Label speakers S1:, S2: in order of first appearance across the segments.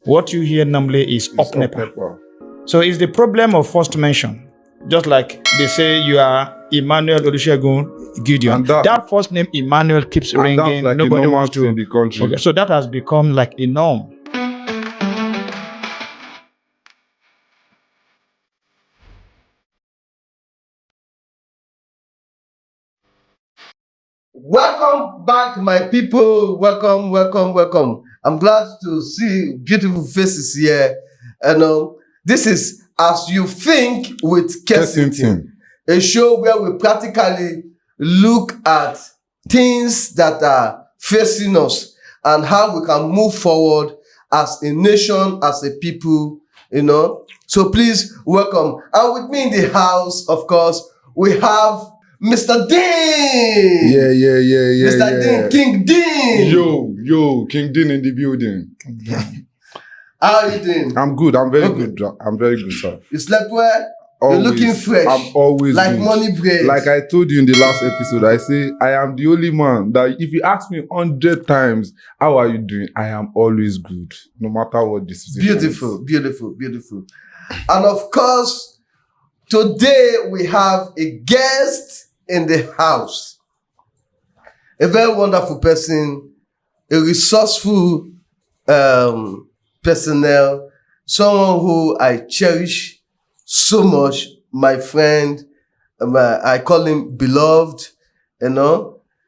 S1: what you hear normally is up NEPA. So it's the problem of first mention. Just like they say you are Emmanuel Olusegun Gideon. That first name Emmanuel keeps ringing.
S2: Like nobody wants to in the country.
S1: Okay, so that has become like a norm.
S3: Welcome back, my people. Welcome, welcome, welcome. I'm glad to see beautiful faces here. And this is As You Think with Kensington, a show where we practically look at things that are facing us and how we can move forward as a nation, as a people, So please welcome. And with me in the house, of course, we have Mr. Dean.
S2: Yeah.
S3: Mr. Dean, King Dean.
S2: Yo, King Dean in the building.
S3: How are you doing?
S2: I'm good. I'm very good. I'm very good, sir.
S3: You slept well?
S2: Always.
S3: You're looking fresh.
S2: I'm always
S3: like
S2: good.
S3: money bread.
S2: Like I told you in the last episode, I say I am the only man that if you ask me 100 times, how are you doing? I am always good, no matter what the situation is.
S3: Beautiful. And of course, today we have a guest in the house. A very wonderful person, a resourceful personnel, someone who I cherish so much, my friend, I call him beloved,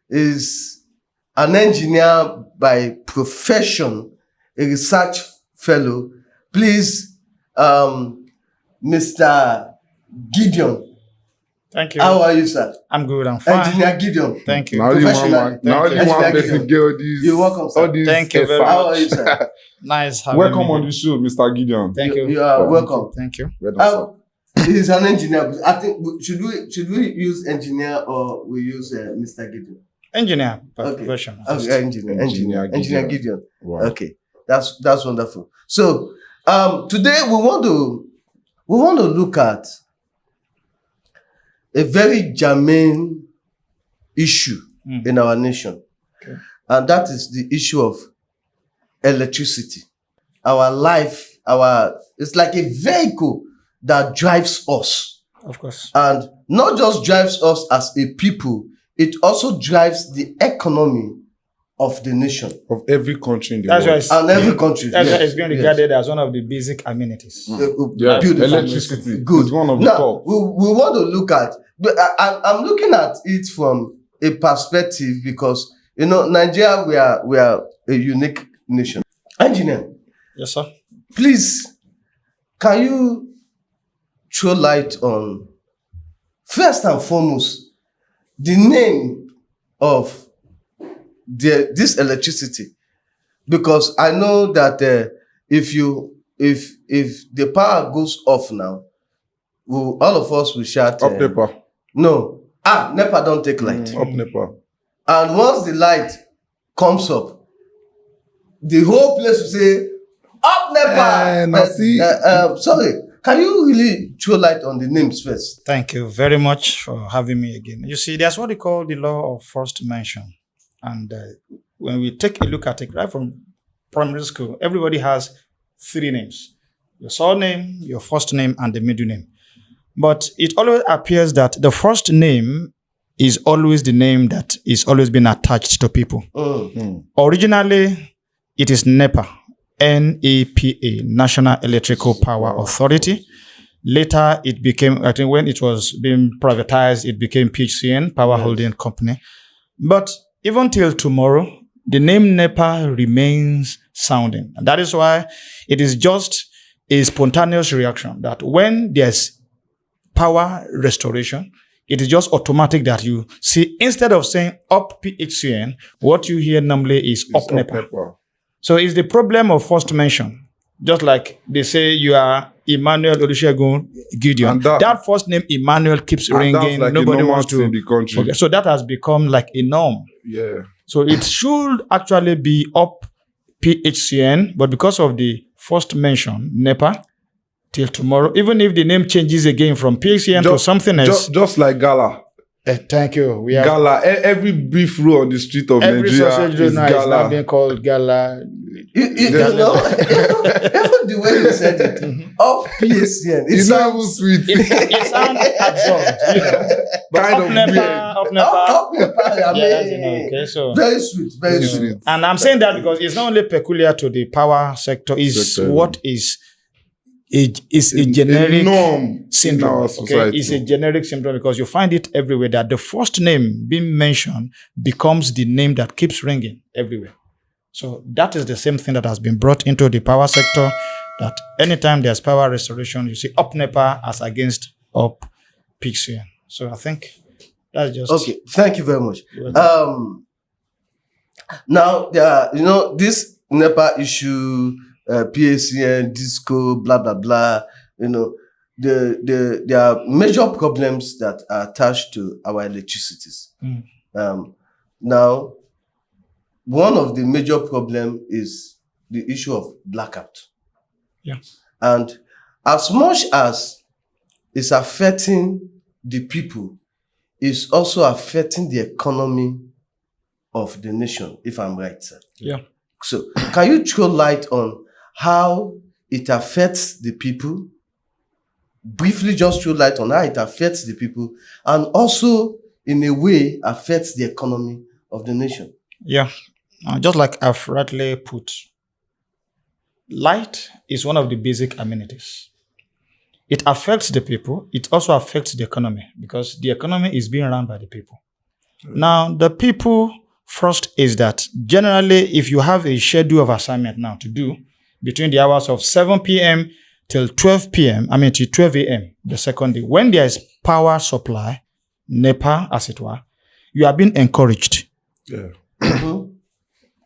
S3: is an engineer by profession, a research fellow. Please, Mr. Gideon.
S1: Thank you.
S3: How are you, sir?
S1: I'm good. I'm fine.
S3: Engineer Gideon.
S1: Thank you.
S2: Now you want person get all these.
S3: You're welcome, sir.
S2: All these
S1: Thank you very
S3: How
S1: much.
S3: are you, sir?
S1: Nice having
S2: Welcome
S1: me.
S2: on the show, Mr. Gideon.
S1: Thank you.
S3: You are welcome.
S1: Thank you.
S2: Well done,
S3: He's an engineer. I think should we use engineer or we use Mr. Gideon?
S1: Engineer by
S3: Okay.
S1: profession.
S3: Okay, engineer Gideon.
S2: Wow.
S3: Okay, that's wonderful. So today we want to look at a very germane issue in our nation, and that is the issue of electricity. Our life, it's like a vehicle that drives us.
S1: Of course.
S3: And not just drives us as a people, it also drives the economy of the nation.
S2: Of every country in the
S1: That's
S2: world.
S1: right.
S3: And every country.
S1: That's why it's being regarded as one of the basic amenities.
S2: Yeah,
S3: Beautiful.
S2: electricity.
S3: Good.
S2: Is one of the
S3: Now,
S2: top.
S3: we want to look at, but I'm looking at it from a perspective because, Nigeria, we are a unique nation. Engineer,
S1: Yes, sir.
S3: please, can you throw light on, first and foremost, the name of this electricity? Because I know that if the power goes off now, all of us will shout.
S2: Up NEPA.
S3: No. NEPA don't take light.
S2: Up NEPA.
S3: And once the light comes up, the whole place will say, up NEPA! Sorry, can you really throw light on the names first?
S1: Thank you very much for having me again. You see, there's what they call the law of first mention. And when we take a look at it, right from primary school, everybody has 3 names. Your surname, your first name, and the middle name. But it always appears that the first name is always the name that is always been attached to people. Originally, it is NEPA, N-E-P-A, National Electrical Power Authority. Later, it became, I think when it was being privatized, it became PHCN, Power Holding Company. But even till tomorrow, the name NEPA remains sounding. And that is why it is just a spontaneous reaction that when there's power restoration, it is just automatic that you see, instead of saying up PHCN, what you hear normally is up NEPA. So it's the problem of first mention. Just like they say you are Emmanuel Olusegun Gideon. That first name Emmanuel keeps ringing.
S2: Like
S1: nobody wants to
S2: in the country.
S1: forget. So that has become like a norm.
S2: Yeah.
S1: So it should actually be up PHCN, but because of the first mention, NEPA, till tomorrow, even if the name changes again from PHCN to something else.
S2: Just like Gala.
S1: Thank you. We have
S2: Gala. Every beef roll on the street of
S1: every
S2: Nigeria
S1: sausage
S2: is
S1: roll now is now
S2: gala.
S1: being called gala.
S3: You know, even the way you said it, of PSN, it
S2: It's not even
S3: sounds
S2: sweet.
S1: It sounds absurd, But
S2: Kind
S1: up
S2: of
S1: Nepa,
S2: weird.
S1: up Nepa.
S3: I
S1: Yeah, that's
S3: mean,
S1: okay. So,
S3: very sweet, very
S2: Very
S3: sweet.
S2: sweet.
S1: and I'm saying that because it's not only peculiar to the power sector. It's
S2: Sector.
S1: what is a generic
S2: norm in
S1: syndrome.
S2: our
S1: Okay,
S2: society.
S1: it's a generic syndrome because you find it everywhere. That the first name being mentioned becomes the name that keeps ringing everywhere. So that is the same thing that has been brought into the power sector. That anytime there's power restoration, you see up NEPA as against up PXN. So I think that's just
S3: Okay, thank you very much.
S1: Well,
S3: Now, this NEPA issue, PACN, disco, blah, blah, blah, there are major problems that are attached to our electricities. Now, one of the major problem is the issue of blackout.
S1: Yeah.
S3: And as much as it's affecting the people, it's also affecting the economy of the nation, if I'm right, sir.
S1: Yeah.
S3: So can you throw light on how it affects the people? Briefly just throw light on how it affects the people and also in a way affects the economy of the nation.
S1: Yeah. Just like I've rightly put, light is one of the basic amenities. It affects the people. It also affects the economy because the economy is being run by the people. Now, the people first is that generally, if you have a schedule of assignment now to do between the hours of 7 p.m. till 12 p.m., till 12 a.m., the second day, when there is power supply, NEPA, as it were, you are being encouraged.
S2: Yeah.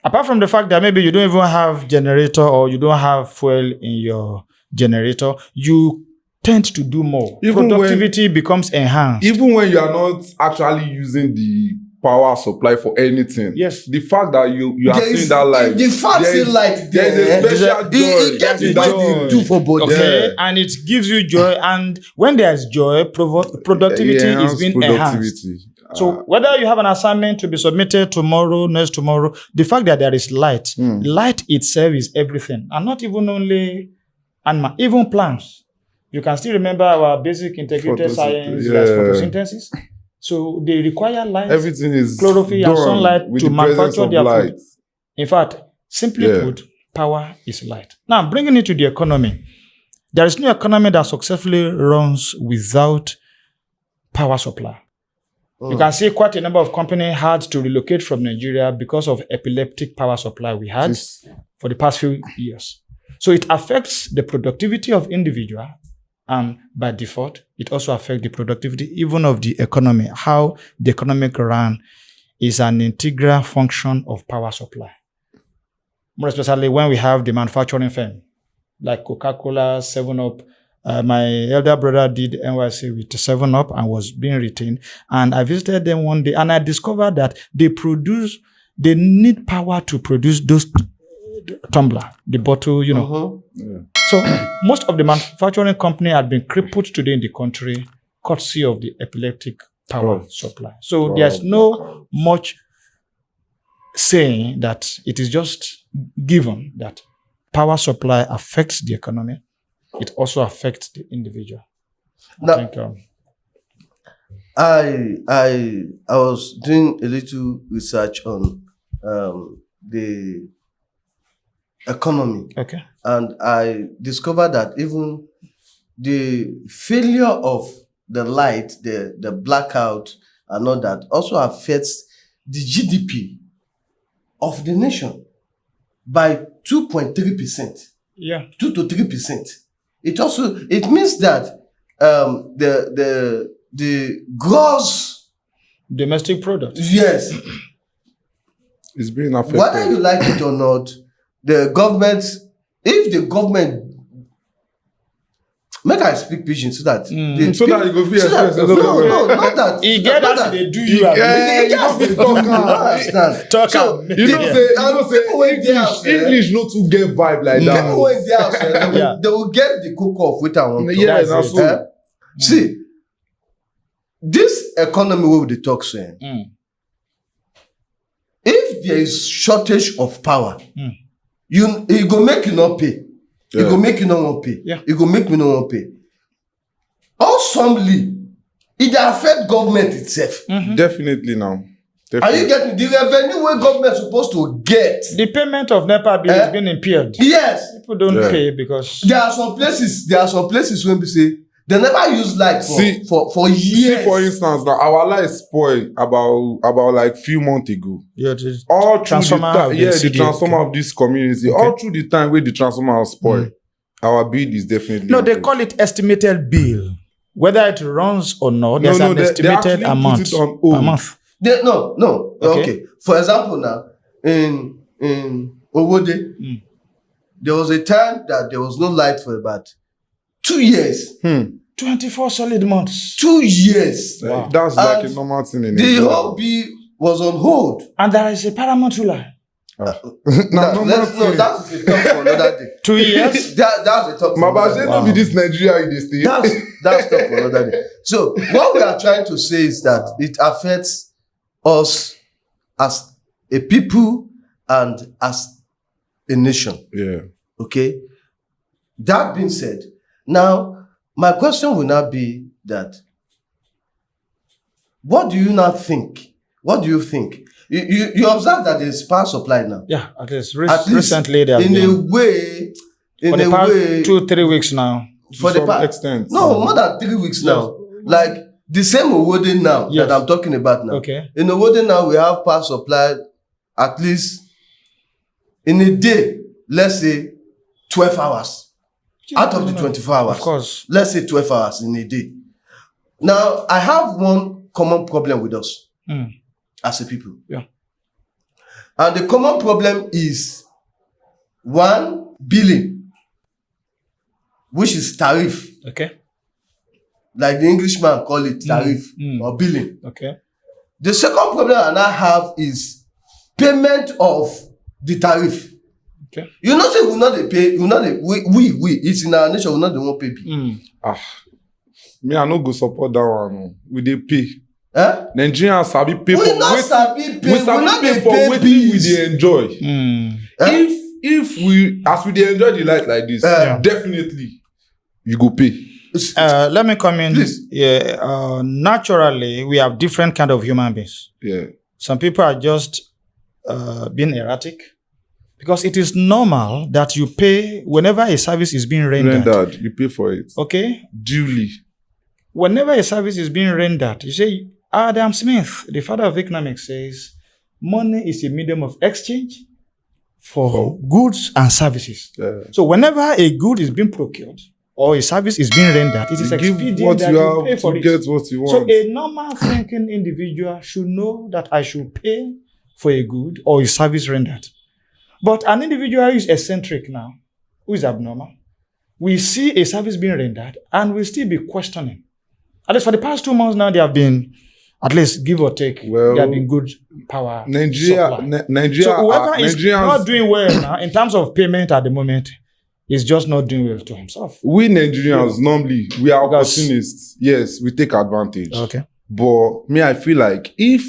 S1: Apart from the fact that maybe you don't even have generator or you don't have fuel in your generator, you tend to do more.
S2: Even
S1: Productivity becomes enhanced.
S2: Even when you are not actually using the power supply for anything.
S1: Yes.
S2: The fact that you are
S3: There is-
S2: seeing that light.
S3: the fact
S2: there
S3: say
S2: is-
S3: light
S2: there is
S3: there,
S2: a special joy.
S3: it gets
S2: in
S3: what
S2: that
S3: it do for body.
S1: Okay,
S2: Yeah.
S1: and it gives you joy. And when there's joy, productivity is
S2: Enhance
S1: being enhanced.
S2: productivity.
S1: So whether you have an assignment to be submitted tomorrow, next tomorrow, the fact that there is light, light itself is everything. And not even only animal, even plants. You can still remember our basic integrated science, that's photosynthesis. So they require light,
S2: Everything is
S1: chlorophyll and
S2: done
S1: sunlight
S2: with
S1: to
S2: the presence
S1: manufacture
S2: of
S1: their
S2: light.
S1: food. In fact, simply put, power is light. Now, bringing it to the economy, there is no economy that successfully runs without power supply. You can see quite a number of companies had to relocate from Nigeria because of epileptic power supply we had for the past few years. So it affects the productivity of individual, and by default, it also affects the productivity even of the economy. How the economic run is an integral function of power supply. More especially when we have the manufacturing firm, like Coca-Cola, 7-Up. My elder brother did NYC with 7-Up and was being retained. And I visited them one day and I discovered that they need power to produce those tumbler, the bottle, So most of the manufacturing company had been crippled today in the country, courtesy of the epileptic power supply. So there's no much saying that it is just given that power supply affects the economy. It also affects the individual.
S3: Now, I was doing a little research on the economy.
S1: Okay.
S3: And I discovered that even the failure of the light, the blackout and all that also affects the GDP of the nation by 2.3%.
S1: Yeah.
S3: 2 to 3%. It means that the gross
S1: domestic product.
S3: Yes.
S2: It's being affected.
S3: Whether you like it or not, if the government make I speak pidgin so that
S2: so that you go feel express.
S3: No, not that.
S1: You get that they do you.
S3: Understand.
S2: English not to get vibe like that.
S3: People when they outside, they will get the cook off with that one.
S2: Yeah, that's so.
S3: See, this economy wey we dey talk so, if there is shortage of power, it go make you not pay. It go make you not want pay.
S1: Yeah.
S3: It go make me not want pay. Ultimately, it dey affect government itself.
S2: Definitely now.
S3: Are you getting the revenue where government supposed to get?
S1: The payment of NEPA bill has been impaired.
S3: Yes.
S1: People don't pay because
S3: There are some places when we say they never use light for years.
S2: See, for instance, now our light spoiled about like few months ago.
S1: yeah, the
S2: All through
S1: transformer
S2: the
S1: of the
S2: transformer of this community.
S1: Okay.
S2: All through the time where the transformer was spoiled, our bill is definitely.
S1: No, they
S2: impaired.
S1: call it estimated bill. Whether it runs or not, there's an
S2: they
S1: estimated
S2: actually
S1: amount
S2: put it on hold.
S1: per month.
S3: No. Okay. For example, now in Owode, there was a time that there was no light for about 2 years.
S1: 24 solid months.
S3: 2 years.
S2: Wow. That's like a
S3: And
S2: normal thing in
S3: the
S2: Nigeria.
S3: whole bill was on hold.
S1: And there is a paramount ruler.
S3: That is a talk for another day.
S1: 2 years?
S3: That's a talk for
S2: Maba,
S3: another
S2: say
S3: day.
S2: no be this Nigeria in the state.
S3: That's talk for another day. So what we are trying to say is that it affects us as a people and as a nation.
S2: Yeah.
S3: Okay. That being said, now my question will now be that what do you now think? What do you think? You observe that there's power supply now.
S1: Yeah, at least
S3: At least
S1: recently they have
S3: in
S1: been.
S3: a way,
S1: For the past 2-3 weeks now.
S3: for
S2: To
S3: the
S2: some
S3: past
S2: extent.
S3: no more than 3 weeks now. Like the same Owode now
S1: Yes.
S3: that I'm talking about now.
S1: Okay.
S3: In Owode now we have power supply at least in a day, let's say 12 hours. Out of the 24 hours.
S1: Of course.
S3: Let's say 12 hours in a day. Now, I have one common problem with us as a people.
S1: Yeah.
S3: And the common problem is one, billing, which is tariff.
S1: Okay.
S3: Like the Englishman call it tariff or billing.
S1: Okay.
S3: The second problem I now have is payment of the tariff.
S1: Okay.
S3: You know, say we not dey pay, we it's in our nation, we not dey wan pay bill.
S2: Me, I no go support that one. No. We dey pay.
S3: Eh?
S2: Nigerians sabi pay
S3: We
S2: for
S3: not
S2: wetin-
S3: sabi pay,
S2: we sabi
S3: not
S2: pay
S3: dey
S2: for
S3: pay
S2: wetin we
S3: bills.
S2: dey enjoy.
S3: Eh?
S2: If we as we dey enjoy the light like this, definitely you go pay.
S1: Let me come in.
S3: Please.
S1: Yeah. Naturally, we have different kind of human beings.
S2: Yeah.
S1: Some people are just being erratic. Because it is normal that you pay whenever a service is being rendered.
S2: You pay for it.
S1: Okay?
S2: Duly.
S1: Whenever a service is being rendered, you say, Adam Smith, the father of economics, says, money is a medium of exchange for goods and services.
S2: Yeah.
S1: So whenever a good is being procured or a service is being rendered, it is
S2: You give
S1: expedient
S2: what
S1: that
S2: you
S1: you pay
S2: have
S1: for
S2: to
S1: it.
S2: get what you
S1: So
S2: want.
S1: a normal thinking individual should know that I should pay for a good or a service rendered. But an individual who is eccentric now, who is abnormal, we see a service being rendered and we still be questioning. At least for the past 2 months now, they have been, at least give or take,
S2: Well,
S1: they have been good power
S2: Nigeria,
S1: supply. So whoever is not doing well now, in terms of payment at the moment, is just not doing well to himself.
S2: we Nigerians normally we are
S1: Because-
S2: opportunists. Yes, we take advantage.
S1: Okay.
S2: But me, I feel like if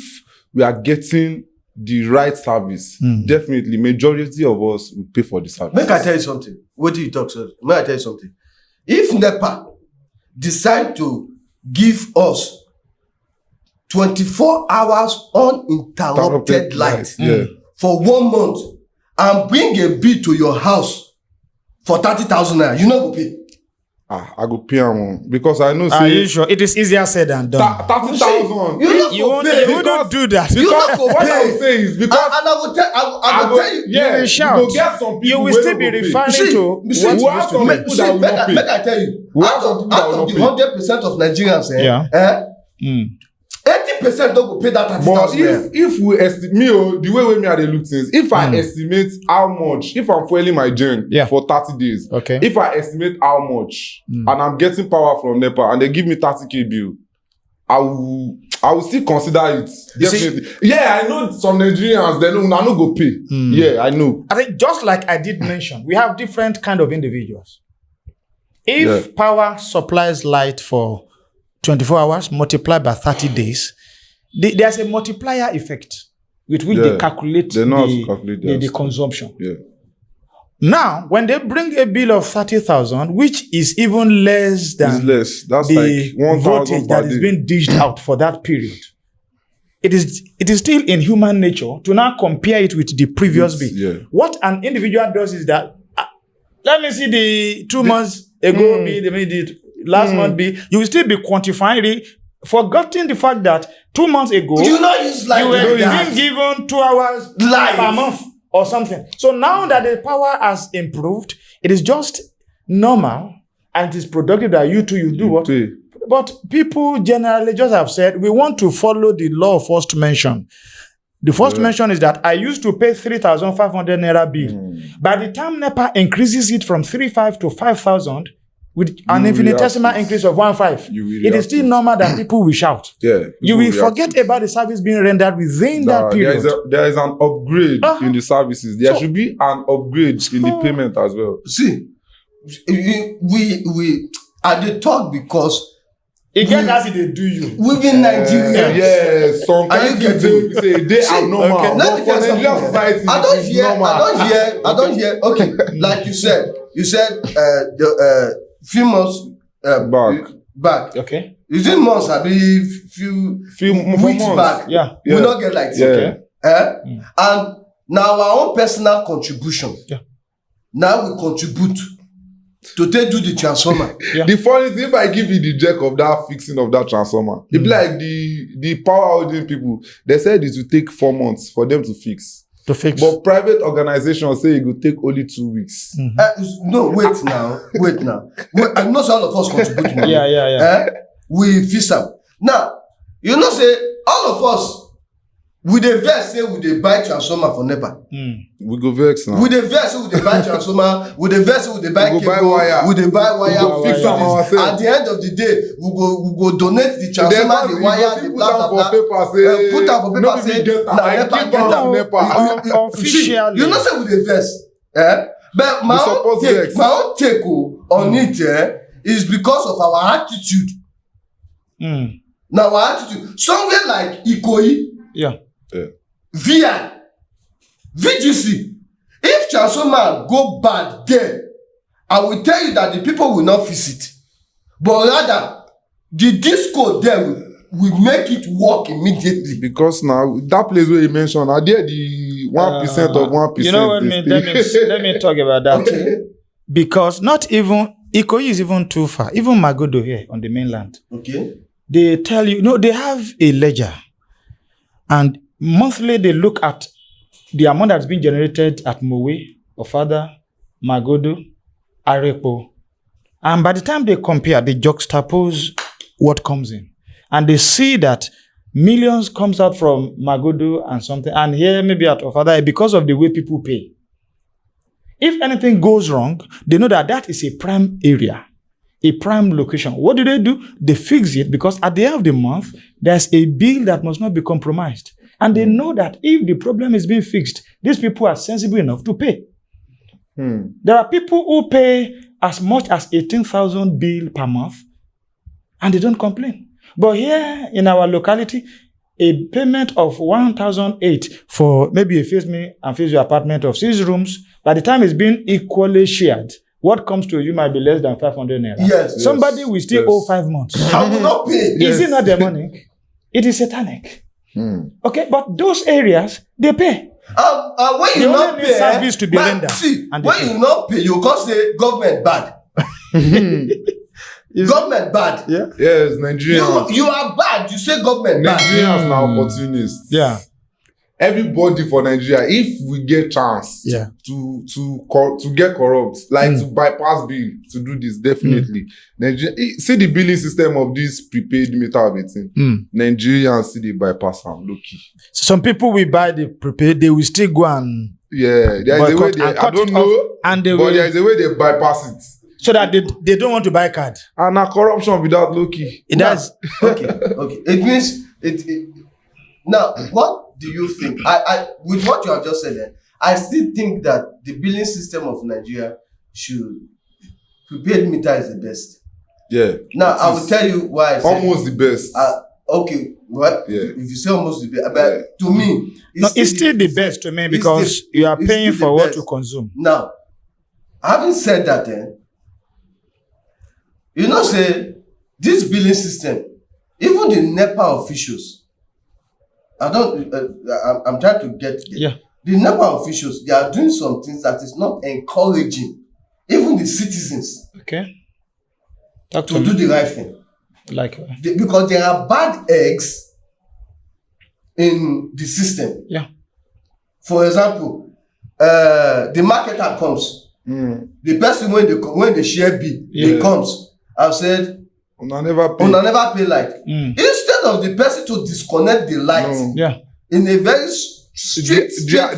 S2: we are getting the right service, definitely majority of us will pay for the service.
S3: Make I tell you something. What do you talk, sir? Make I tell you something. If NEPA decide to give us 24 hours uninterrupted light
S2: Yeah.
S3: for 1 month and bring a bill to your house for 30,000 naira, you not go pay.
S2: I go pay am because I know
S1: Are you
S2: say
S1: sure? It is easier said than done.
S2: 30,000.
S3: You not
S1: You
S3: go
S1: won't,
S3: pay.
S1: you wouldn't do that.
S3: You not go
S2: What I
S3: pay.
S2: will say is
S3: And
S2: because
S3: I will tell, I will tell you.
S2: yeah,
S1: will
S2: you
S1: shout.
S2: go get some people
S1: You will
S2: wey
S1: still
S2: no
S1: be
S2: go pay.
S1: referring
S3: See,
S1: to
S3: see,
S1: what
S2: we
S1: you
S2: have
S1: used to
S2: some
S1: pay.
S2: people that will not pay.
S3: Make I tell you,
S2: We have
S3: out
S2: some
S3: of,
S2: people that
S3: out
S2: will
S3: of the
S2: not pay.
S3: 100% of Nigerians,
S1: Yeah.
S3: 80% don't go pay that 30,000
S2: But
S3: naira.
S2: if we estimate the way me I dey look things, if I estimate how much, if I'm fueling my gen
S1: Yeah.
S2: for 30 days,
S1: Okay.
S2: if I estimate how much and I'm getting power from NEPA and they give me 30k bill, I will still consider it.
S1: You see-
S2: Definitely. Yeah, I know some Nigerians they know I no go pay. Yeah, I know.
S1: I think just like I did mention, we have different kind of individuals. If power supplies light for 24 hours multiplied by 30 days, there's a multiplier effect with which they calculate the consumption.
S2: Yeah.
S1: Now, when they bring a bill of 30,000, which is even less than
S2: That's
S1: the
S2: like 1,000
S1: voltage that is being dished out for that period, it is still in human nature to now compare it with the previous bill.
S2: Yeah.
S1: What an individual does is that, let me see the 2 months ago bill, the last month bill, you will still be quantifying it, forgetting the fact that 2 months ago,
S3: You know, it's like
S1: you were
S3: that.
S1: being given 2 hours
S3: Live.
S1: per month or something. So now that the power has improved, it is just normal and it is productive that you do what?
S2: pay.
S1: But people generally just have said, we want to follow the law of first mention. The first mention is that I used to pay 3,500 naira bill. By the time NEPA increases it from 3,500 to 5,000 with an infinitesimal increase of 1,500, it is still normal that people will shout.
S2: Yeah,
S1: You will forget about the service being rendered within that period.
S2: There is an upgrade in the services. There should be an upgrade in the payment as well.
S3: See, we at the talk because
S1: It gets as they do you.
S3: we've been Nigerians.
S2: Yes, sometimes
S3: Are you
S2: you say they are normal.
S3: Okay,
S2: But
S3: let me
S2: for
S3: tell you
S2: Nigerian
S3: something.
S2: society,
S3: I don't
S2: it's
S3: hear.
S2: normal.
S3: I don't hear. Okay, like you said the few months back.
S1: Okay.
S3: Is it months? I believe few weeks
S2: months.
S3: back.
S1: Yeah.
S3: We not get like this.
S2: Yeah.
S3: Okay. And now our own personal contribution.
S1: Yeah.
S3: Now we contribute to take do the transformer.
S1: Yeah.
S2: The funny thing, if I give you the jack of that fixing of that transformer, it be like the power holding people. They said it will take 4 months for them to fix. But private organizations say it will take only 2 weeks.
S3: No, wait now. I know all of us contribute money.
S1: Yeah.
S3: We fix am. Now, you know say all of us we dey vex say we dey buy transformer for NEPA.
S2: We go vex now.
S3: We dey vex say we dey buy transformer. We dey vex say we dey buy
S2: We go buy
S3: cable.
S2: wire.
S3: We dey buy wire.
S2: We go fix am ourselves.
S3: At the end of the day, we go donate the transformer, the wire, the blah blah blah. Put am for paper say na NEPA get am.
S1: Officially.
S3: You know say we dey vex. But my own take on it is because of our attitude. Now our attitude. Somewhere like Ikoyi.
S1: Yeah.
S3: VI, VGC, if transformer go bad there, I will tell you that the people will not fix it. But rather, the disco there will make it work immediately.
S2: Because now, that place where you mentioned, are there the 1% of 1%?
S1: You know what I mean? Let me talk about that.
S3: Okay.
S1: Because not even, Ikoyi is even too far. Even Magodo here on the mainland.
S3: Okay.
S1: They tell you, no, they have a ledger. And monthly, they look at the amount that's been generated at Mowe, Ofada, Magodo, Arepo. And by the time they compare, they juxtapose what comes in. And they see that millions comes out from Magodo and something. And here, maybe at Ofada, because of the way people pay. If anything goes wrong, they know that that is a prime area, a prime location. What do? They fix it because at the end of the month, there's a bill that must not be compromised. And they know that if the problem is being fixed, these people are sensible enough to pay. There are people who pay as much as 18,000 bill per month, and they don't complain. But here in our locality, a payment of 1,008 for maybe a face me and face your apartment of 6 rooms, by the time it's being equally shared, what comes to you might be less than 500 naira.
S3: Yes.
S1: Somebody will still owe 5 months.
S3: I will not pay.
S1: Is it not demonic? It is satanic. Okay, but those areas, they pay.
S3: When you
S1: They
S3: not
S1: only need
S3: pay,
S1: service to be rendered.
S3: See,
S1: And
S3: when
S1: they
S3: you not pay, you can't say government bad. Government bad.
S1: Yeah.
S2: Yes, Nigerians.
S3: You are bad. You say government bad.
S2: Nigerians are opportunists.
S1: Yeah.
S2: Everybody for Nigeria, if we get chance to get corrupt, like to bypass bill, to do this, definitely. Nigeria, see the billing system of this prepaid meter of 18. Nigerians see the bypass and low-key.
S1: Some people will buy the prepaid, they will still go and
S2: Yeah, there is a way they, I don't know,
S1: and they
S2: but
S1: will,
S2: there is a way they bypass it.
S1: so that they don't want to buy card.
S2: And a corruption without low-key.
S1: It does.
S3: Okay. It means it. Now, what do you think? I with what you have just said, I still think that the billing system of Nigeria prepaid meter is the best.
S2: Yeah.
S3: Now I will tell you why. I said
S2: Almost the best.
S3: Okay, what?
S2: Yeah.
S3: If you say almost the best, but to me,
S1: It's still the best to me because you are paying for what you consume.
S3: Now, having said that, you know, say this billing system, even the NEPA officials, I'm trying to get there.
S1: Yeah.
S3: The NEPA officials, they are doing some things that is not encouraging even the citizens
S1: Okay.
S3: to do the right thing.
S1: Like
S3: Because there are bad eggs in the system.
S1: Yeah.
S3: For example, the marketer comes. The person when they share bill, he comes and said,
S2: Una never
S3: pay light. Instead of the person to disconnect the light in a very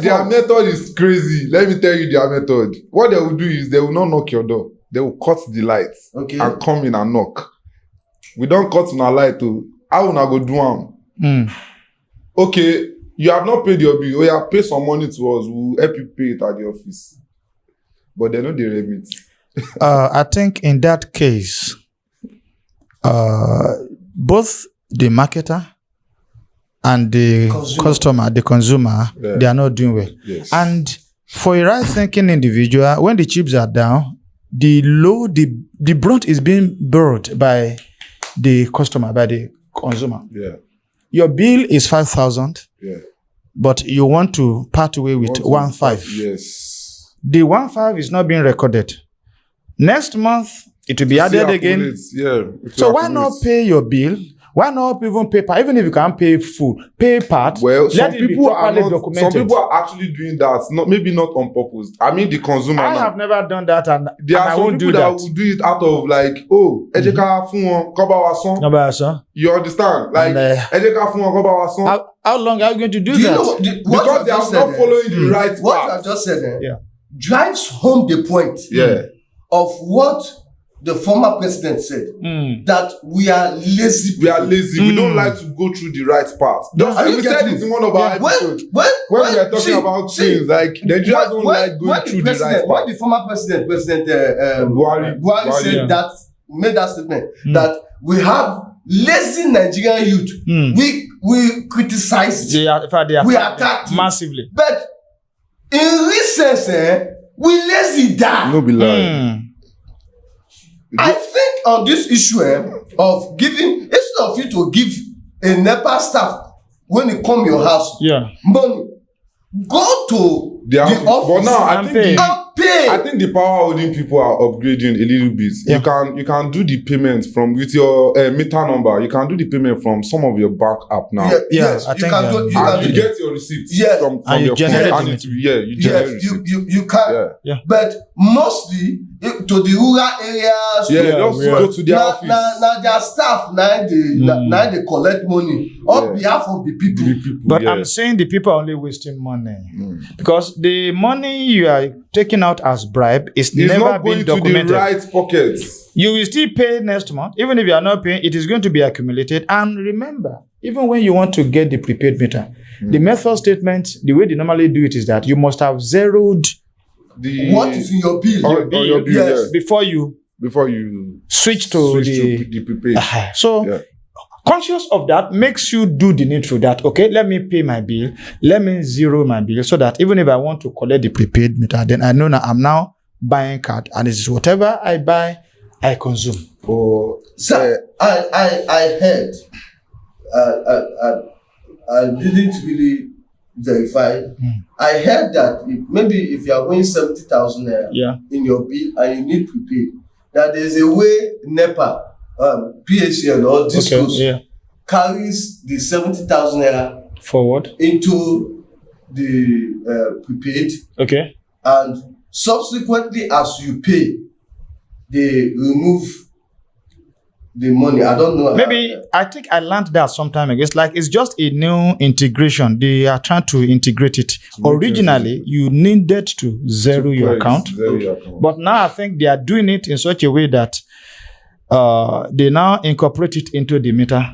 S2: their method is crazy. Let me tell you their method. What they will do is they will not knock your door. They will cut the lights and come in and knock. We don't cut on our light too. How una go do am? Okay, you have not paid your bill. Oh yeah, pay some money to us. We'll help you pay it at the office. But they know the remit.
S1: I think in that case, both the marketer and the consumer, they are not doing well.
S2: Yes.
S1: And for a right-thinking individual, when the chips are down, the brunt is being borne by the customer, by the consumer.
S2: Yeah.
S1: Your bill is 5,000.
S2: Yeah.
S1: But you want to part away with 1,500.
S2: Yes.
S1: The 1,500 is not being recorded. Next month, it will be added again.
S2: Yeah.
S1: So why not pay your bill? Why not even pay part? Even if you can't pay full, pay part.
S2: Well, some people are actually doing that. Maybe not on purpose. I mean, the consumer.
S1: I have never done that, and
S2: there are
S1: I
S2: some
S1: won't
S2: people
S1: do
S2: that will do it out of like, you understand? Like,
S1: how long are you going to do
S3: you
S1: that?
S3: know,
S2: because they are not following the right path.
S3: What I just said drives home the point of what the former president said, that we are lazy.
S2: We are lazy. We don't like to go through the right path. We said it in one of our episodes. When we are talking about things, like Nigerians don't like going through the right path.
S3: When the former president Buhari said that, made that statement, that we have lazy Nigerian youth, we criticized, we attacked
S1: massively.
S3: But in recent, we lazy die.
S2: No be lie.
S3: I think on this issue of giving, instead of you to give a NEPA staff when they come your house money, go to the office.
S2: But now I think
S3: pay.
S2: I think the power holding people are upgrading a little bit. You can do the payment from with your meter number. You can do the payment from some of your bank app now.
S3: Yes, you can
S2: you get your receipts from your phone. You generate
S3: you can. But mostly to the rural areas.
S2: Just go to their office.
S3: Now their staff now they collect money on behalf of the people.
S1: But I'm saying the people are only wasting money because the money you are taking out as bribe is never been documented.
S2: To the right pockets.
S1: You will still pay next month. Even if you are not paying, it is going to be accumulated. And remember, even when you want to get the prepaid meter, the method statement, the way they normally do it is that you must have zeroed
S3: what is in your bill,
S2: your bill
S1: before you switch to the
S2: prepaid.
S1: Conscious of that makes you do the needful that, okay, let me pay my bill, let me zero my bill so that even if I want to collect the prepaid meter, then I know that I'm now buying card and it's whatever I buy, I consume.
S3: So I heard, I didn't really verify. I heard that maybe if you are winning 70,000 in your bill and you need prepaid, that there's a way NEPA, PHN or Discos carries the 70,000 naira
S1: forward
S3: into the prepaid.
S1: Okay.
S3: And subsequently, as you pay, they remove the money. I don't know.
S1: Maybe I think I learned that sometime ago. It's just a new integration. They are trying to integrate it. Originally, you needed to zero your account. But now I think they are doing it in such a way that they now incorporate it into the meter.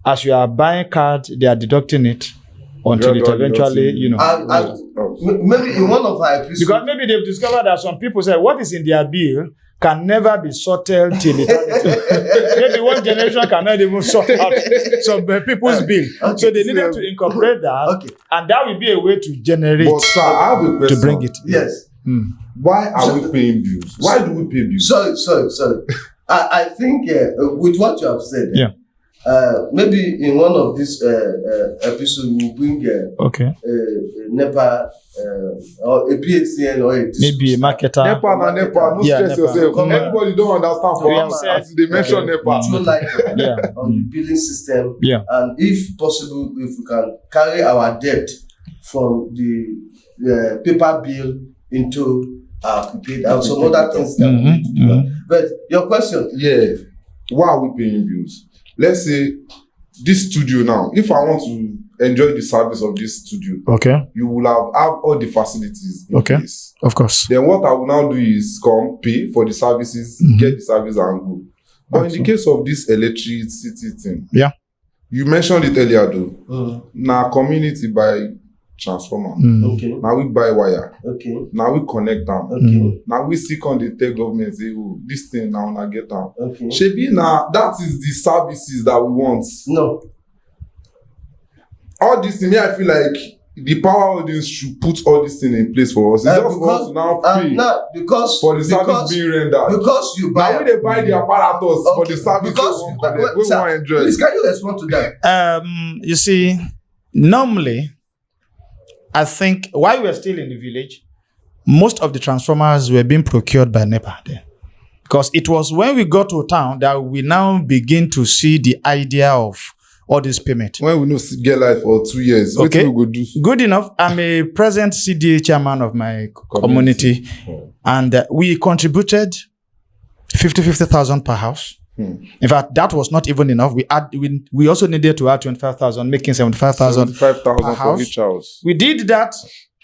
S1: As you are buying card, they are deducting it until it eventually,
S3: maybe in one of our episodes.
S1: Because maybe they've discovered that some people say, what is in their bill can never be sorted till eternity. Maybe one generation cannot even sort out some people's bill.
S3: Okay.
S1: So they needed to incorporate that,
S3: Okay.
S1: and that will be a way to generate
S2: But sir, I have a question.
S1: to bring it.
S3: Yes.
S2: Why are we paying bills? Why do we pay bills?
S3: Sorry. I think with what you have said,
S1: Yeah.
S3: maybe in one of these episodes we'll bring
S1: Okay.
S3: a NEPA or a PACN or a
S1: Maybe a marketer.
S2: NEPA, no
S1: Yeah,
S2: stress
S1: NEPA.
S2: yourself.
S3: Come on.
S2: Everybody don't understand for
S1: Yeah,
S2: us
S1: said-
S2: as they mention NEPA.
S3: throw light
S1: Yeah.
S3: on the billing system,
S1: Yeah.
S3: and if possible, if we can carry our debt from the paper bill into prepaid and some other things that we need to do. But your question,
S2: Yeah. Why are we paying bills? Let's say this studio now, if I want to enjoy the service of this studio,
S1: Okay.
S2: you will have all the facilities in
S1: Okay.
S2: place.
S1: Of course.
S2: Then what I will now do is come pay for the services, get the service and go. But in the case of this electricity thing,
S1: Yeah.
S2: you mentioned it earlier though. Now community buy transformer.
S3: okay,
S2: Now we buy wire.
S3: okay,
S2: Now we connect them.
S3: okay,
S2: Now we seek on the tech government say, oh, this thing now I get them.
S3: okay.
S2: Shebi now that is the services that we want.
S3: No,
S2: All this thing, I feel like the power holdings should put all this thing in place for us. It's just for us to now pay
S3: because
S2: for the service being rendered.
S3: because you buy.
S2: Now we dey buy the apparatus for the service
S3: because
S2: we wan enjoy.
S3: Please, can you respond to that?
S1: You see, normally, I think while we were still in the village, most of the transformers were being procured by NEPA then. Because it was when we got to town that we now begin to see the idea of all this payment.
S2: When we no get life for 2 years,
S1: Okay.
S2: wetin we go do?
S1: Good enough. I'm a present CDA chairman of my community, and we contributed 50,000 per house. In fact, that was not even enough. We also needed to add 25,000, making 75,000
S2: 75,000
S1: per
S2: for
S1: house.
S2: each house.
S1: We did that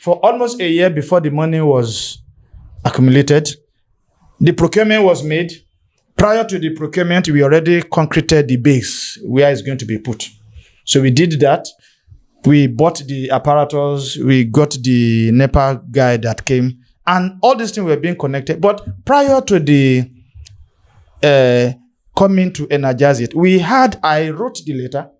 S1: for almost a year before the money was accumulated. The procurement was made. Prior to the procurement, we already concreted the base where it's going to be put. So we did that. We bought the apparatus. We got the NEPA guy that came. And all these things were being connected. But prior to the coming to energize it, I wrote the letter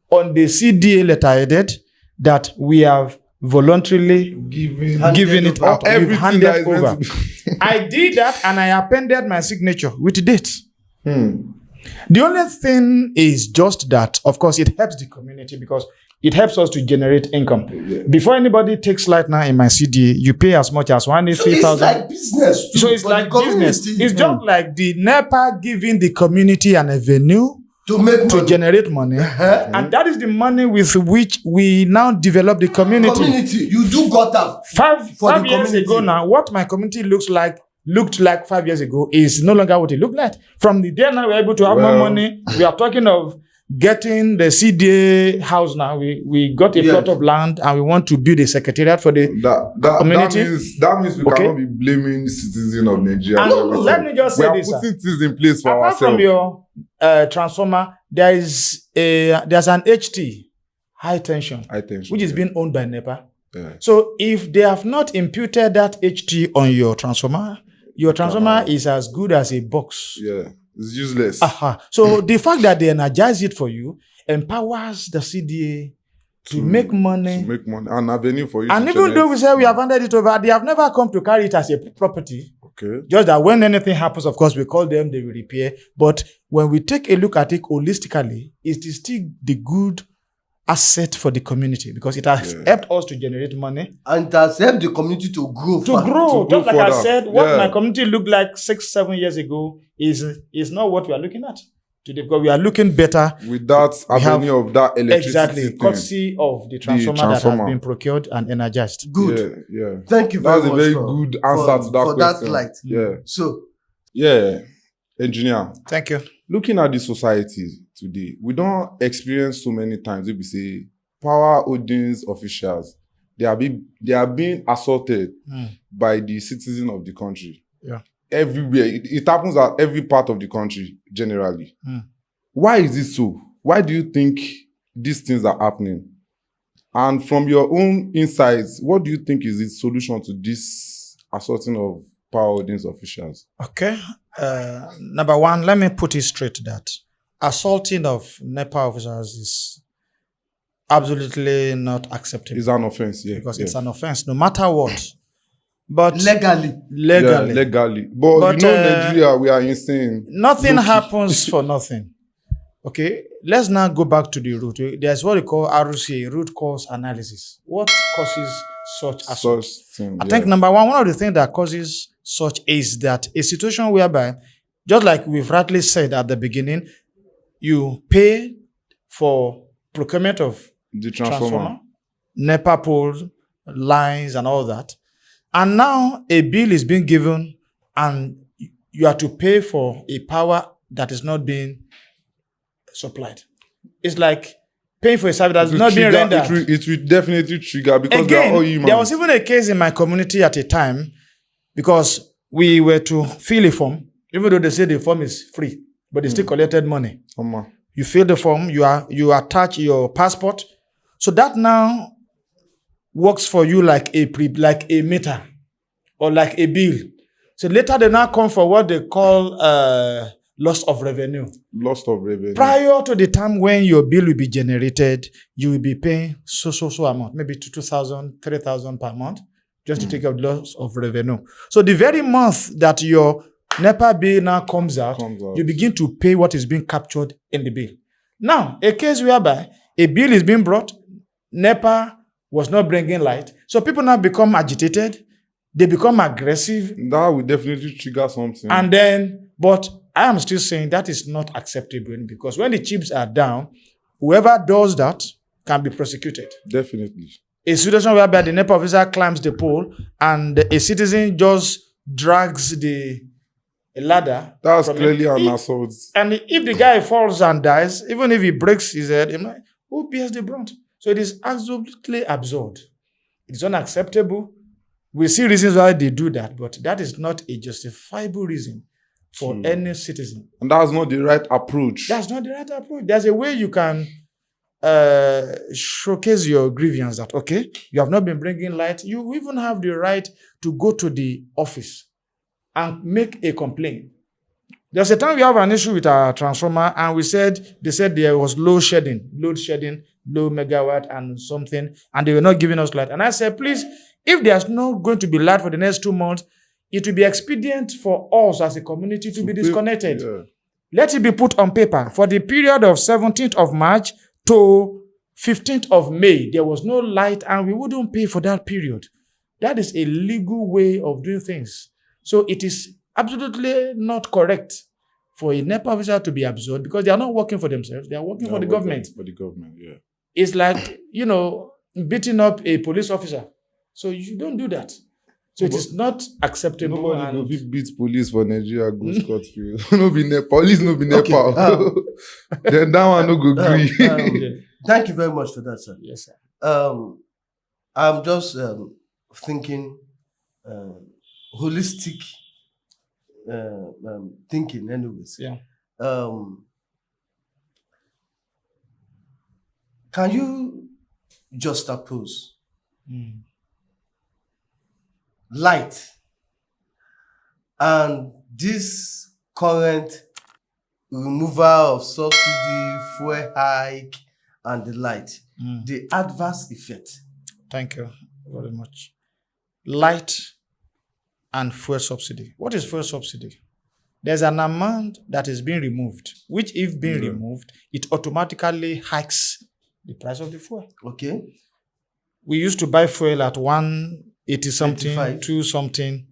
S1: on the CDA letterheaded that we have voluntarily given it out. We've
S2: Everything
S1: handed
S2: that is
S1: over.
S2: meant to be.
S1: I did that and I appended my signature with dates. The only thing is just that, of course, it helps the community because it helps us to generate income.
S2: Yeah.
S1: Before anybody takes light now in my CDA, you pay as much as 183,000.
S3: So it's like business.
S1: So it's like business. It's just like the NEPA giving the community an avenue
S3: to make
S1: to
S3: money.
S1: generate money. And that is the money with which we now develop the community.
S3: You do got that.
S1: Five years ago now, what my community looked like 5 years ago is no longer what it looked like. From the day now we're able to have more money, we are talking of getting the CDA house now. We got a plot of land and we want to build a secretariat for the community.
S2: That means we
S1: Okay.
S2: cannot be blaming the citizens of Nigeria.
S1: And
S2: for everything.
S1: let me just say
S2: we are
S1: this, sir.
S2: putting things in place for
S1: Apart
S2: ourselves.
S1: from your transformer, there's an HT, high tension, which is being owned by NEPA.
S2: Yeah.
S1: So if they have not imputed that HT on your transformer is as good as a box.
S2: Yeah, it's useless.
S1: So the fact that they energize it for you empowers the CDA to make money.
S2: To make money. An avenue for you
S1: And
S2: to
S1: even though we
S2: generate-
S1: say we have handed it over, they have never come to carry it as a property.
S2: Okay.
S1: Just that when anything happens, of course, we call them, they will repair. But when we take a look at it holistically, it is still the good asset for the community because it has helped us to generate money.
S3: And it has helped the community to grow.
S1: To grow.
S2: To
S1: Just
S2: grow
S1: like I
S2: further.
S1: said, what
S2: Yeah.
S1: my community looked like 6-7 years ago is not what we are looking at today because we are looking better.
S2: With that avenue of that electricity.
S1: Exactly.
S2: thing.
S1: Courtesy of the transformer that has been procured and energized.
S3: Good.
S2: Yeah.
S3: Thank you very
S2: That's
S3: much.
S2: a very
S3: for-
S2: good answer to that
S3: for
S2: question.
S3: that light.
S2: Yeah.
S3: So,
S2: Yeah. Engineer.
S1: Thank you.
S2: Looking at the society today, we don't experience so many times we say power holdings officials, they are being assaulted by the citizen of the country.
S1: Yeah.
S2: Everywhere. It happens at every part of the country, generally. Why is it so? Why do you think these things are happening? And from your own insights, what do you think is the solution to this assaulting of power holdings officials.
S1: Okay. Number one, let me put it straight that assaulting of NEPA officers is absolutely not acceptable.
S2: It's an offense, yeah.
S1: Because it's an offense, no matter what. But
S3: legally.
S2: Yeah, legally. But you know, Nigeria, we are insane.
S1: Nothing happens for nothing. Okay, let's now go back to the root. There's what we call RCA, root cause analysis. What causes such assault? I think number one of the things that causes such is that a situation whereby, just like we've rightly said at the beginning, you pay for procurement of
S2: the transformer,
S1: NEPA poles, lines, and all that. And now a bill is being given and you have to pay for a power that is not being supplied. It's like paying for a service that is not being rendered.
S2: It will definitely trigger because we are all humans.
S1: There was even a case in my community at a time because we were to fill a form, even though they say the form is free, but they still collected money. You fill the form, you attach your passport. So that now works for you like a meter or like a bill. So later they now come for what they call loss of revenue.
S2: Loss of revenue.
S1: Prior to the time when your bill will be generated, you will be paying so amount, maybe 2,000, 3,000 per month, just to take out loss of revenue. So the very month that your NEPA bill now comes out, you begin to pay what is being captured in the bill. Now, a case whereby a bill is being brought, NEPA was not bringing light, so people now become agitated, they become aggressive.
S2: That will definitely trigger something.
S1: And then, but I am still saying that is not acceptable because when the chips are down, whoever does that can be prosecuted.
S2: Definitely.
S1: A situation whereby the NEPA officer climbs the pole and a citizen just drags the ladder.
S2: That's clearly an assault.
S1: And if the guy falls and dies, even if he breaks his head, who bears the brunt? So it is absolutely absurd. It's unacceptable. We see reasons why they do that, but that is not a justifiable reason for any citizen.
S2: And that's not the right approach.
S1: That's not the right approach. There's a way you can showcase your grievance that, okay, you have not been bringing light. You even have the right to go to the office and make a complaint. There's a time we have an issue with our transformer and they said there was load shedding, low megawatt and something, and they were not giving us light. And I said, please, if there's not going to be light for the next 2 months, it will be expedient for us as a community to be disconnected. Yeah. Let it be put on paper. For the period of 17th of March to 15th of May, there was no light and we wouldn't pay for that period. That is a legal way of doing things. So it is absolutely not correct for a NEPA officer to be absorbed because they are not working for themselves. They are working for the government.
S2: For the government, yeah.
S1: It's like, beating up a police officer. So you don't do that. So it is not acceptable.
S2: Nobody will beat police for Nigeria, go scot free. No be NEPA. Police no be NEPA. Okay. Then that one no go agree.
S3: Thank you very much for that, sir.
S1: Yes, sir.
S3: I'm just thinking holistic thinking anyways.
S1: Yeah.
S3: Can you juxtapose light and this current removal of subsidy, fuel hike, and the light, the adverse effect?
S1: Thank you very much. Light and fuel subsidy. What is fuel subsidy? There's an amount that is being removed, which if being removed, it automatically hikes the price of the fuel.
S3: Okay.
S1: We used to buy fuel at 180 something, 85. 2 something.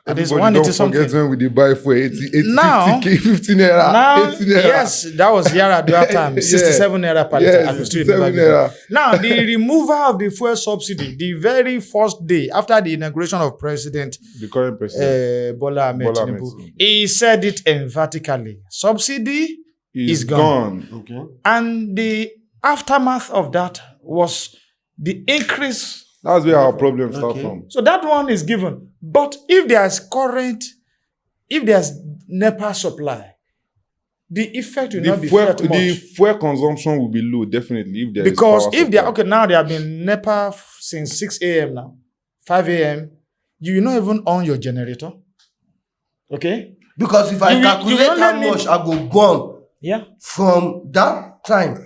S2: At least 180 something. Forget when we did buy fuel 80
S1: now,
S2: 50K, 15 naira.
S1: Now,
S2: 18 naira.
S1: Yes, that was Yara at that time. 67 naira per liter.
S2: Yes, 67 naira.
S1: Now, the removal of the fuel subsidy, the very first day after the inauguration of
S2: the current president,
S1: Bola Ahmed Tinubu, he said it emphatically. Subsidy is gone.
S3: Okay.
S1: And the aftermath of that was the increase.
S2: That's where our problems start from.
S1: So that one is given. But if there's NEPA supply, the effect will not be felt much.
S2: The fuel consumption will be low, definitely. If there
S1: because if they are, now they have been NEPA since 6 a.m. now, 5 a.m., you will not even on your generator. Okay.
S3: Because if I
S1: You
S3: calculate
S1: only
S3: how
S1: need-
S3: much I go burn
S1: Yeah.
S3: from that time,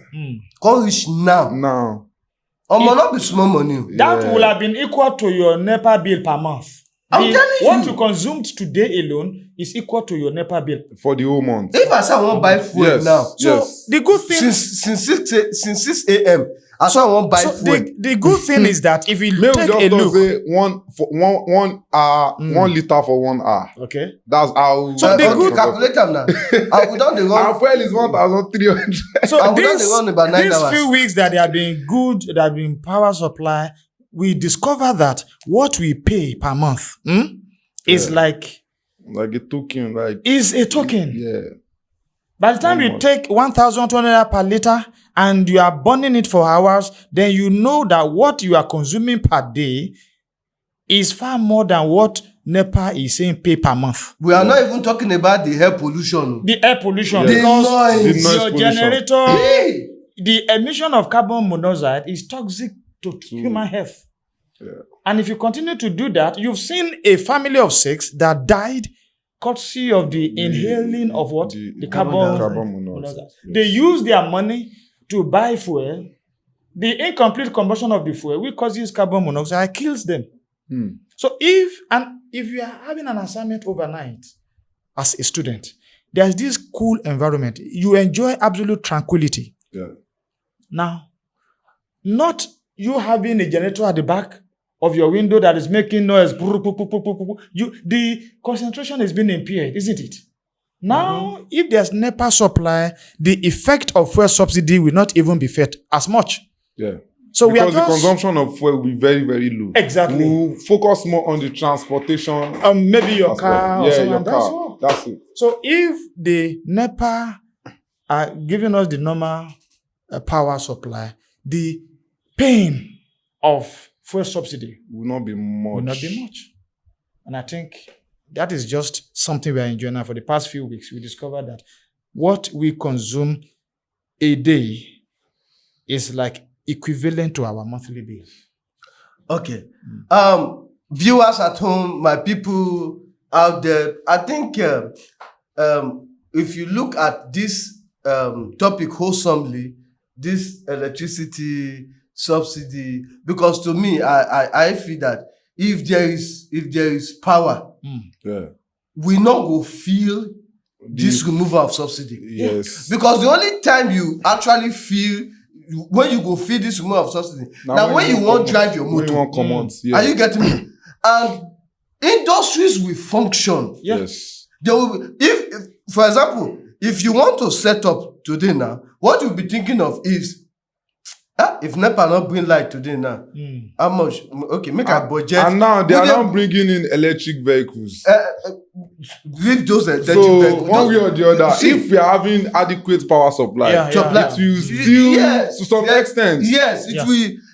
S3: come reach now.
S2: Now,
S3: Not be small money.
S1: That
S2: Yeah.
S1: will have been equal to your NEPA bill per month.
S3: I'm telling
S1: what
S3: you.
S1: you consumed today alone is equal to your NEPA bill.
S2: for the whole month.
S3: If I say I want buy fuel
S2: Yes.
S3: now,
S1: So
S2: Yes.
S1: the good thing,
S3: since 6 a.m., I say I want buy
S1: so
S3: fuel.
S1: the good thing is that if you
S2: May we
S1: take
S2: just
S1: a
S2: don't
S1: look,
S2: say one hour, 1 liter for 1 hour.
S1: okay.
S2: That's how.
S1: So the good-
S3: calculate am now. And we don dey
S2: Our
S3: run.
S2: fuel is 1,300.
S1: So
S3: And we don dey run about 9
S1: these
S3: hours.
S1: few weeks that they have been good, that have been power supply, we discover that what we pay per month is like
S2: Like a token, like
S1: is a token.
S2: yeah.
S1: By the time
S2: One
S1: you
S2: month.
S1: take 1,200 per liter and you are burning it for hours, then you know that what you are consuming per day is far more than what NEPA is saying pay per month.
S3: We are not even talking about the air pollution.
S1: The air pollution,
S3: The
S1: because
S3: noise.
S2: The noise
S1: your
S2: pollution.
S1: generator,
S3: Hey!
S1: the emission of carbon monoxide is toxic to human health.
S2: Yeah.
S1: And if you continue to do that, you've seen a family of 6 that died courtesy of the inhaling of what? The carbon
S2: monoxide.
S1: monoxide.
S2: Yes.
S1: They use their money to buy fuel. The incomplete combustion of the fuel, which causes carbon monoxide, kills them. So if you are having an assignment overnight as a student, there's this cool environment. You enjoy absolute tranquility.
S2: Yeah.
S1: Now, not you having a generator at the back of your window that is making noise. The concentration is being impaired, isn't it? Now, if there's NEPA supply, the effect of fuel subsidy will not even be felt as much.
S2: Yeah.
S1: So
S2: Because
S1: we are
S2: the
S1: just
S2: consumption of fuel will be very, very low.
S1: Exactly.
S2: We'll focus more on the transportation.
S1: maybe your
S2: aspect.
S1: car or
S2: Yeah,
S1: something.
S2: your
S1: That's
S2: car.
S1: all.
S2: That's it.
S1: So if the NEPA are giving us the normal power supply, the pain of fuel subsidy
S2: Will not be much.
S1: will not be much. And I think that is just something we are enjoying now. For the past few weeks, we discovered that what we consume a day is like equivalent to our monthly bill.
S3: Okay. Viewers at home, my people out there, I think if you look at this topic wholesomely, this electricity subsidy, because to me, I feel that if there is power,
S2: Yeah.
S3: we not go feel this removal of subsidy.
S2: Yes.
S3: Because the only time you actually feel when you go feel this removal of subsidy, now when you want drive your
S2: When you
S3: motor.
S2: want commons. Yeah.
S3: Are you getting me? And industries will function.
S1: Yeah.
S2: Yes.
S3: There will be, if for example, if you want to set up today now, what you'll be thinking of is, if NEPA not bring light today now, how much? Okay, make a budget.
S2: And now they
S3: Would
S2: are
S3: they-
S2: now bringing in electric vehicles.
S3: Leave those electric
S2: So
S3: vehicles.
S2: one way or the other,
S3: See,
S2: if we are having adequate power supply,
S1: Yeah,
S3: supply-
S2: it will still
S3: Yes,
S2: to some
S3: yes,
S2: extent.
S3: Yes,
S1: Yeah.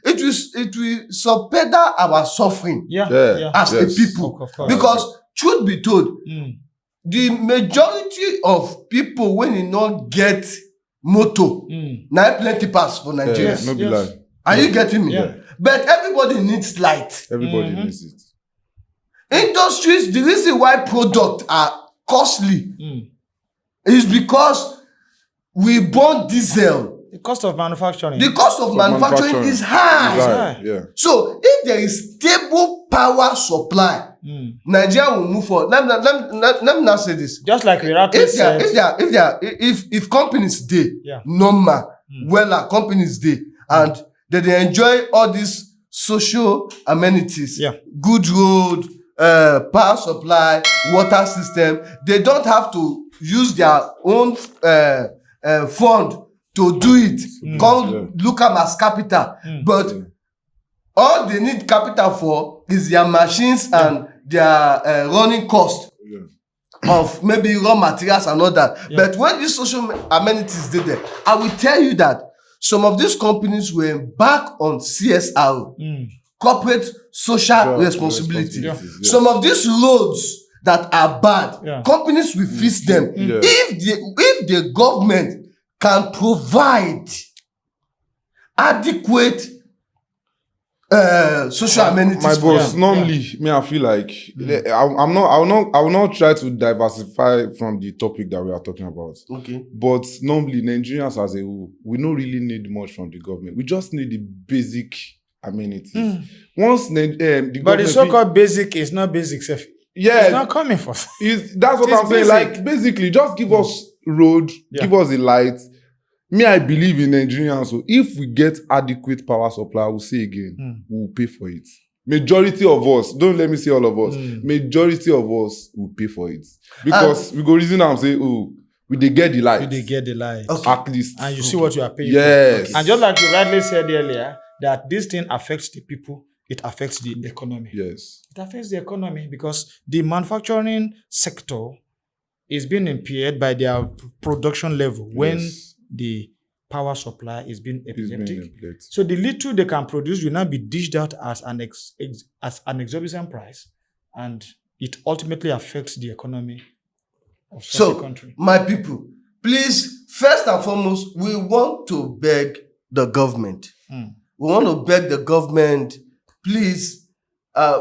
S3: it will subpedal our suffering
S2: Yeah.
S3: as a
S2: Yes.
S3: people.
S1: Of course.
S3: Because truth be told, the majority of people when you not get motor, now plenty pass for Nigeria.
S1: Yes.
S2: No be lie.
S3: Are you getting me?
S1: Yeah.
S3: But everybody needs light.
S2: Everybody needs it.
S3: Industries, the reason why products are costly is because we burn diesel.
S1: The cost of manufacturing.
S3: The cost of manufacturing is high.
S2: Right. Yeah.
S3: So if there is stable power supply, Nigeria will move forward. Let me not say this.
S1: Just like Iraqi said.
S3: If companies dey
S1: Yeah.
S3: normal, companies dey and they enjoy all these social amenities,
S1: Yeah.
S3: good road, power supply, water system, they don't have to use their own fund to do it. Come look am as capital, but all they need capital for is their machines and their running cost of maybe raw materials and all that. But when these social amenities dey there, I will tell you that some of these companies will embark on CSR, corporate social responsibility.
S2: Yeah.
S3: Some of these roads that are bad, companies will fix them.
S2: Yeah.
S3: If the government can provide adequate social amenities.
S2: My boss,
S1: Yeah.
S2: normally, me, I feel like I will not try to diversify from the topic that we are talking about.
S3: Okay.
S2: But normally, Nigerians as a whole, we don't really need much from the government. We just need the basic amenities. Once the government,
S1: But the so-called basic is not basic, sef.
S2: yeah,
S1: It's not coming for.
S2: that's what
S1: It is
S2: I'm saying.
S1: basic.
S2: Like, basically, just give us road, give us a light. Me, I believe in Nigerians. So if we get adequate power supply, I will say again, we will pay for it. Majority of us, don't let me say all of us, majority of us will pay for it. Because we go reason and say, oh, we they get the light.
S1: They get the light.
S3: Okay.
S2: At least.
S1: And you see what you are paying
S2: Yes.
S1: for. And just like you rightly said earlier, that this thing affects the people, it affects the economy.
S2: Yes.
S1: It affects the economy because the manufacturing sector is being impaired by their production level when the power supply is being epileptic. So the little they can produce will not be dished out as an exorbitant price, and it ultimately affects the economy of such a country.
S3: My people, please, first and foremost, we want to beg the government. We want to beg the government, please,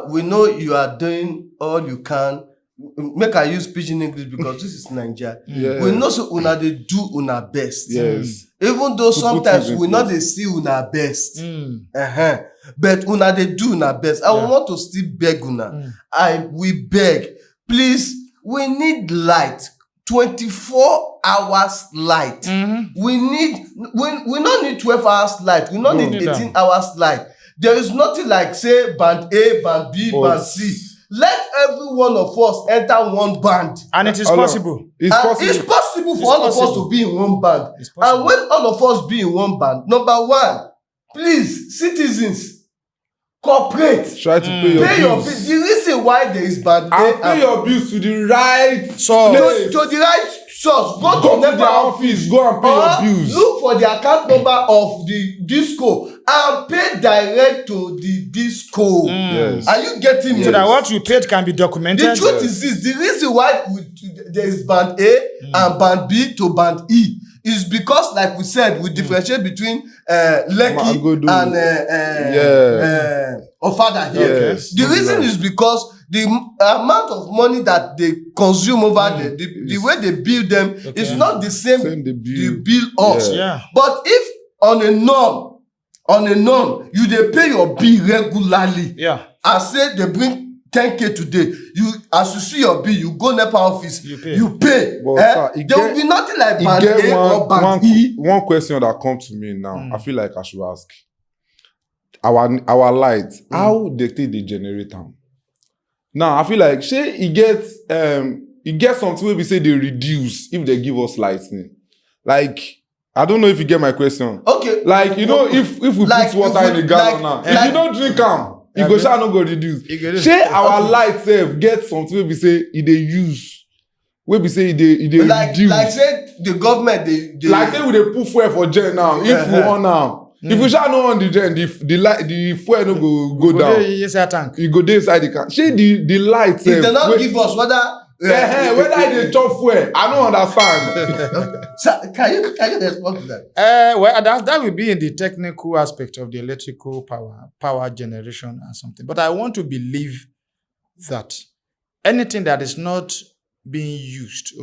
S3: we know you are doing all you can. Make I use pidgin English because this is Nigeria. We know so una dey do una best.
S2: Yes.
S3: Even though sometimes we not dey see una best. But una dey do una best. I want to still beg una. We beg, please, we need light. 24 hours light. We don't need 12 hours light. We don't need 18 hours light. There is nothing like say band A, band B, band C. Let every one of us enter one band.
S1: And it is possible.
S3: It's possible for all of us to be in one band. And when all of us be in one band, number one, please, citizens, cooperate.
S2: Try to pay your bills.
S3: The reason why there is band A
S2: and pay your bills to the right
S3: source. To the right source. Go to
S2: their office, go and pay your bills.
S3: Look for the account number of the disco and pay direct to the disco.
S2: Yes.
S3: Are you getting me?
S1: So that what you paid can be documented.
S3: The truth is this: the reason why there is band A and band B to band E is because, like we said, we differentiate between Lekki and Ofada here.
S2: Yes.
S3: The reason is because the amount of money that they consume over there, the way they bill them is not the same they bill us.
S1: Yeah.
S3: But if on a norm, you dey pay your bill regularly.
S1: Yeah.
S3: I say they bring 10K today. As you see your bill, you go NEPA office, you pay.
S2: But,
S3: there will be nothing like band A or band E.
S2: One question that comes to me now, I feel like I should ask. Our lights, how they take the generate them? Now I feel like it gets something where we say they reduce if they give us lighting. Like, I don't know if you get my question.
S3: Okay.
S2: Like, you know, if we put water in a gallon now, if you don't drink them, it go shall not go reduce. Share our light self get something where we say it they use. Where we say it they reduce.
S3: Like say the government they
S2: like say we they put fuel for gen now. If we on now. If we shall not on the gen, the fuel no go down.
S1: Inside tank.
S2: You go there inside the car. Share the light self.
S3: If they not give us whether
S2: they chop fuel, I don't understand.
S3: So, can you respond to that?
S1: Well, that will be in the technical aspect of the electrical power generation and something. But I want to believe that anything that is not being used,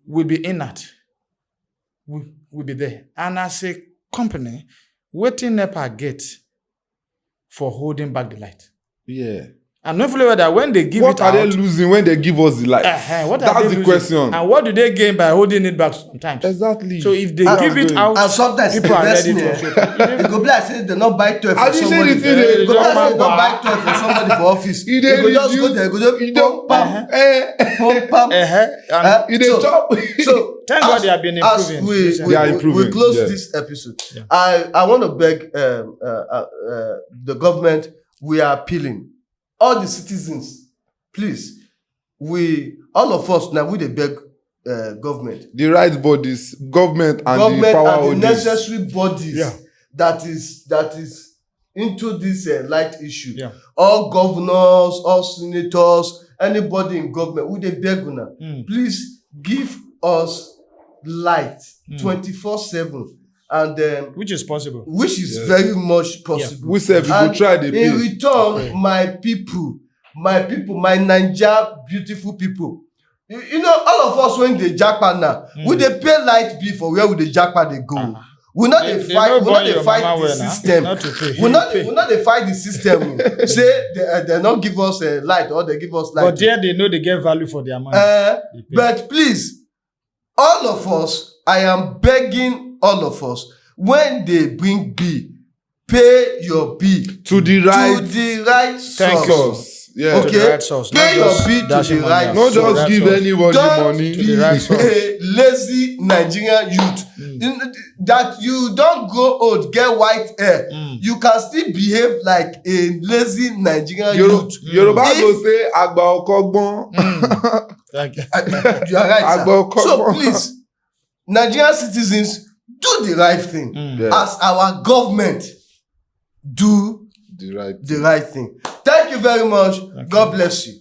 S1: will be inert, will be there. And as a company, waiting NEPA get for holding back the light.
S2: Yeah.
S1: And not fully that when they give
S2: what
S1: it out.
S2: What are they losing when they give us the light? That's the question.
S1: And what do they gain by holding it back sometimes?
S2: Exactly.
S1: So if they give it out,
S3: and sometimes
S1: people are ready to
S3: it go be like say they not buy 12
S2: for
S3: somebody. They go not buy 12 for somebody for office. They go just go there, go just pump.
S1: So thank God they have been improving.
S2: They are improving.
S3: We close this episode. Yeah. I want to beg the government. We are appealing. All the citizens, please, all of us now, we beg government.
S2: The right bodies, government and the power
S3: and the necessary bodies that is into this light issue. Yeah. All governors, all senators, anybody in government, we beg una. Please give us light 24/7. and
S1: which is possible.
S3: Which is very much possible.
S2: We say we go try the
S3: in return, my people, my Naija beautiful people. You know, all of us when they jackpot now, we they pay light bill for where would the jackpot they go. We not they fight. We not they fight the system. We not they fight the system. Say they not give us a light or they give us light.
S1: But there they know they get value for their money.
S3: But please, all of us, I am begging all of us, when they bring bill, pay your bill
S2: to the right
S3: source.
S2: Yeah.
S3: Okay.
S1: To the right source.
S3: Pay your bill to the right
S2: source. Not just give anybody money.
S1: To the right source.
S3: A lazy Nigerian youth that you don't grow old, get white hair. You can still behave like a lazy Nigerian youth.
S2: Yoruba go say agba okogbon.
S3: You are right, sir. So please, Nigerian citizens, do the right thing. As our government do the right thing. Thank you very much. God bless you.